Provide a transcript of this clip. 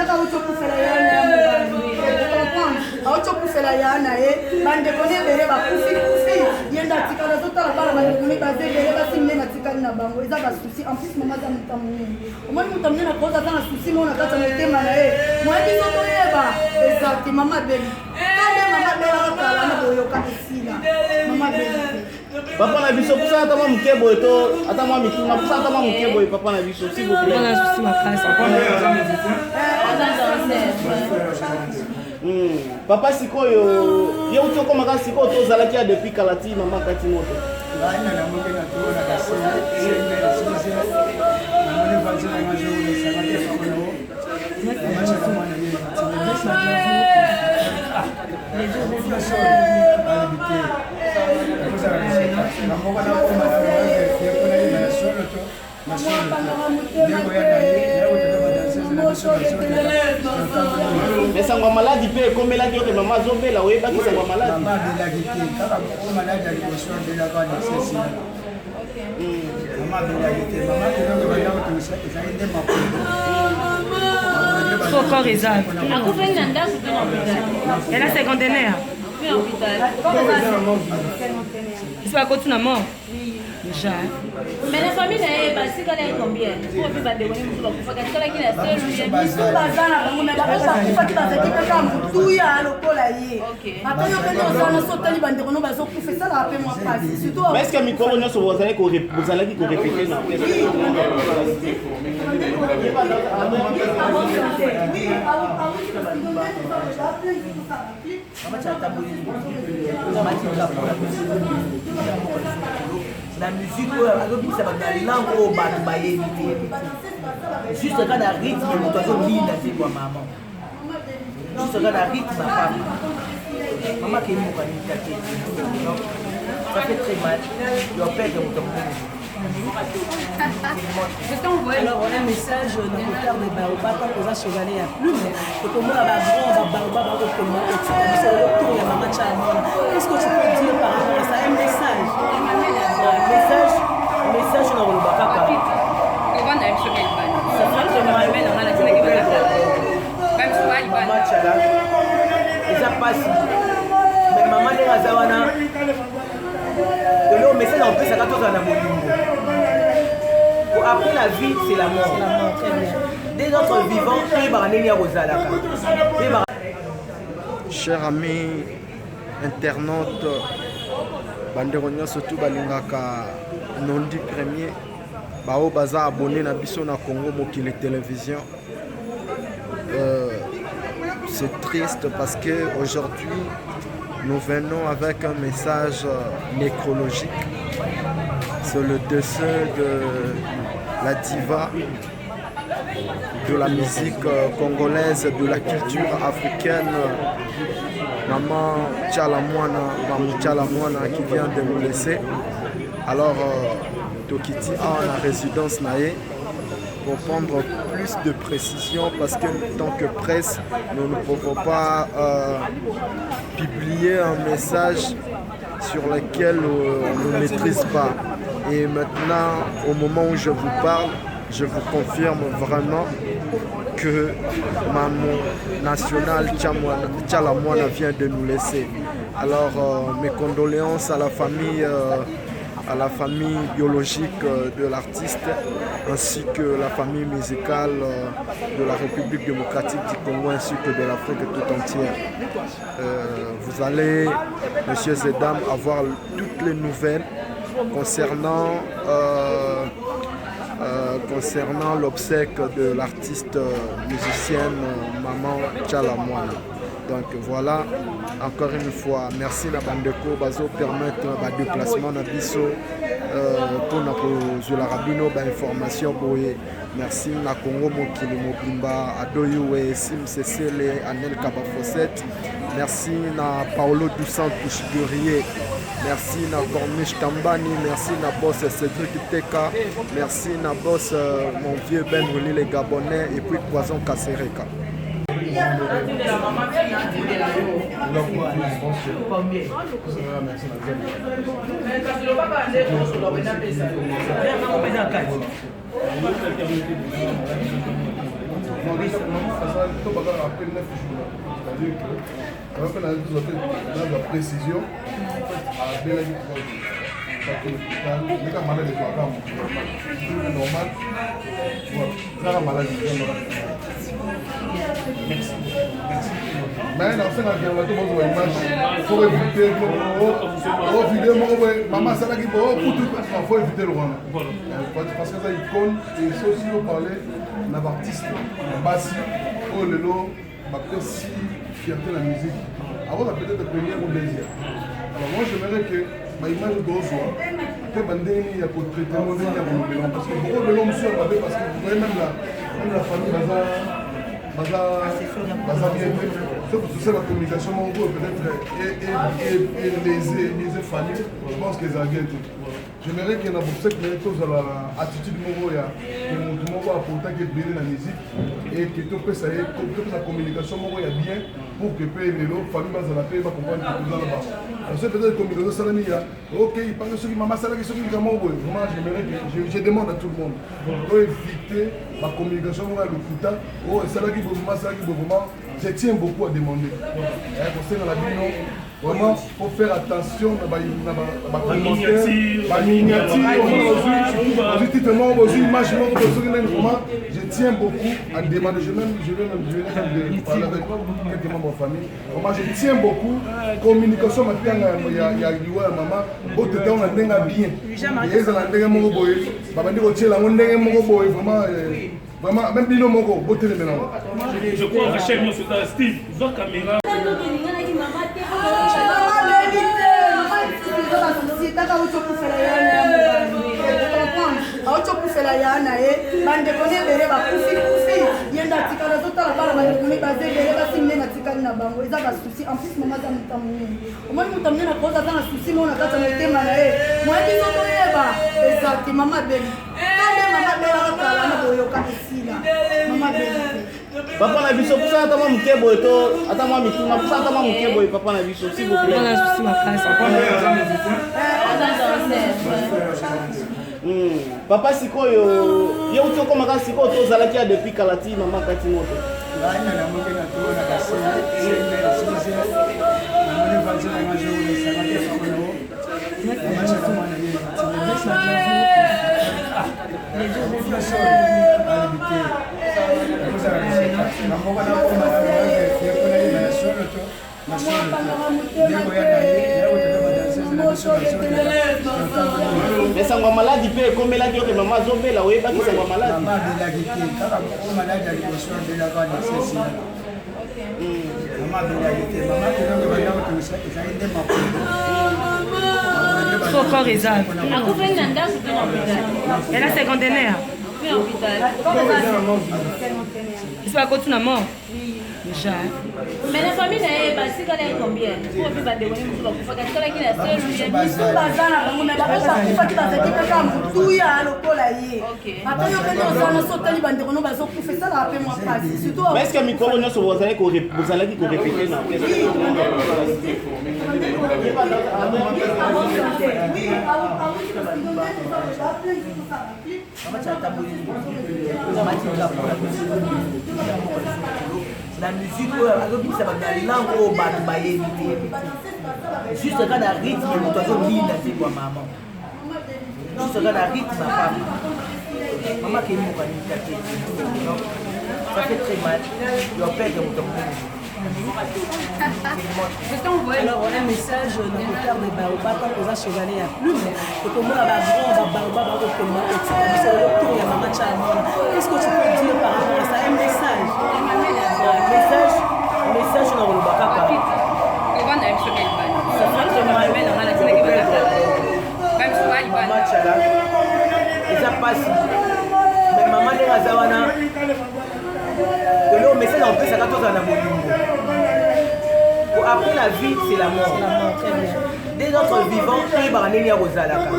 kaka utokufela yana autokufela yana bandeko nebele bakufi yenda tikala totala bana bandeko ne bazebele basimile na tikali na bango eza basusi en plus mama za mutamuni omoni mutamuni na koza za na susi mona kata motema na moyebi soto yeba exact mama beli kande mama bela kala na boyoka esila mama beli papa na biso kusa ata mwa mukebo eto ata mwa mituna kusa ata mwa mukebo papa na biso s'il vous plaît on a susi makasi papa sikoyo yo utoko makasi sikoyo tozalaki ya depuis kalati mama kati moto bana na moke na tona kasi sende sisi na mone vanze na majo ni sabate kwa nao macho kama ni les deux professeurs habité vous avez na moka na kwa na ya kwa ni na solo to na solo leo ya na leo tuna madanse mais sangwa maladi pe komelaki yote mama zobela oyebaki sangwa maladi mama belaki te kaka ko maladi ya liboso de la kwa sesi mama belaki te mama kelongo bana ko ezali nde makolo son corps exact akufeli na ndako pe na hôpital elle a cinquantenaire pe na hôpital c'est pas côté na mort déjà mais la famille na ye basikala ye combien po mpe bandeko ne mosu bakufaka tikalaki na biso baza na bango me bango bakufaki bazaki kaka motuya lokola ye ata yo mpe ozana so otali bandeko no bazokufa esalaka mpe mwa pasi surtout mais est ce que mikolo nyonso bozalaki korepete na la musique azobimisa bato na langue oyo bato bayebi te juste kaka na rythme moto azolinda te kwa mama juste kaka na rythme apama mama kemi mokanisa te ça fait très mal yo perdre moto monene alors on a un message na kotar de baoba tant koza chevalier ya plume tokomona bagrand babaoba bakokoma kotika biso retour ya mama Tchalmona. Qu'est-ce que tu peux dire par rapport à ça? Un message message na koloba kaka mama Tchala eza pasi mais mama ndenge aza wana lelo message opesaka tozala na bolingo après la vie c'est la mort dès notre vivant toyebaka ndenge ya kozalaka. Chers amis internautes, bandeko nyonso tu balingaka Nondi Premier bao baza abonné na biso na Congo Mokili Télévision. C'est triste parce que aujourd'hui nous venons avec un message nécrologique. C'est le décès de la diva de la musique congolaise, de la culture africaine, Maman Tchalmona qui vient de nous laisser. Alors, Tokiti a la résidence naïe pour prendre plus de précision parce que en tant que presse, nous ne pouvons pas publier un message sur lequel on ne maîtrise pas. Et maintenant, au moment où je vous parle, je vous confirme vraiment que Maman nationale Tchalmona vient de nous laisser. Alors, mes condoléances à la famille biologique de l'artiste ainsi que la famille musicale de la République démocratique du Congo ainsi que de l'Afrique tout entière. Vous allez, messieurs et dames, avoir toutes les nouvelles concernant l'obsèque de l'artiste musicienne Maman Tchalmona. Donc voilà, encore une fois, merci na bandeko bazo permettre le déplacement na biso pour na kozula rabino ba information boye. Merci na Congo Mokili Mobimba Adoyoué Sim Cecile Anel Kabafosset. Merci na Paolo dos Santos Gurier. Merci na Corniche Tambani, merci na boss Cédric Teka, merci na boss mon vieux Ben Ruli les Gabonais et puis Poison Kassereka. Combien? la précision normal mais dans ce cas il faut éviter maman ça il faut éviter le rendre parce que ça il compte et c'est aussi parler d'un artiste Bassi oh le lot si fierté la musique avant la peut-être première ou deuxième alors moi j'aimerais que ma image de Ozoa que Bandeni il y a pour traiter mon parce que beaucoup de l'homme sur parce que vous voyez même la famille c'est la communication mon gros peut-être et les familles je pense qu'ils ont bien tout j'aimerais qu'il y ait une chose à l'attitude mon gros il y a mon gros apporter que bien la musique et que tout peut ça la communication mon gros il y a bien pour que les familles va comprendre que tout là-bas c'est peut-être communication ça là ok il parle de ce qui maman ça là qui ce qui vraiment vraiment j'aimerais que je demande à tout le monde pour éviter la communication mon gars le putain oh ça là qui vraiment ça qui vraiment je tiens beaucoup à demander conseil dans la vie non vraiment faut faire attention à la commentaire la miniature je tiens beaucoup à demander je vais même parler avec quelques membres de la famille vraiment je tiens beaucoup communication maintenant il y a maman autre temps on a bien et ça la ndenge moko boye babandi ko tiela ndenge moko boye vraiment même bino moko botelé maintenant je crois que chez nous c'est Steve zo caméra autokufela yana ye bandeko nebele bakufi ye ndatikala totala bana bandeko ne bazebele basimile natikali na bango eza basusi en plus mama aza moto monene omoni moto monene akoza aza na susi mona kati ya motema na ye moyebi so toyeba ezati mama beli kande mama beli akokala na boyoka esila mama beli papa na biso pusa ata mwa moke boye to ata mwa mituna pusa ata mwa moke boye papa na biso s'il vous plaît Papa na susi makasi papa sikoyo yo utokomaka sikoyo tozalaki ya depuis kalati mama kati moto mais sangwa maladi pe ekomelaki yoke mama azobela oyebaki sangwa maladi son corps exact akufeli na ndako te na hôpital elle a cinquantenaire puis en hôpital isi bakoti na mort déjà mais la famille na ye basikala ye combien po mpe bandeko ne mosu bakufaka tikalaki na biso baza na bango me bakufaki bazaki kaka motuya lokola ye ata yo pene ozana so otali bandeko no bazokufa esalaka mpe mwa pasi surtout mais est ce que mikolo nyonso bozalaki korepete na la musique azobimisa bato ya langue oyo bato bayebi te juste kaka na rythme moto azolinda te kwa mama juste kaka na rythme ya femme mama kemokanisa te ça fait très mal yo perdre moto monene Alors on a un message na kotar de baoba tant koza chevaler ya plume tokomona bagrand babaoba bakokoma kotika biso retour ya mama Chamona. Qu'est-ce que tu peux dire par rapport à ça? Un message na koloba kaka mama Chala eza pasi mais mama ndenge aza wana lelo message opesaka tozala na bolingo après la vie c'est la mort dès notre vivant toyebaka ndenge ya kozalaka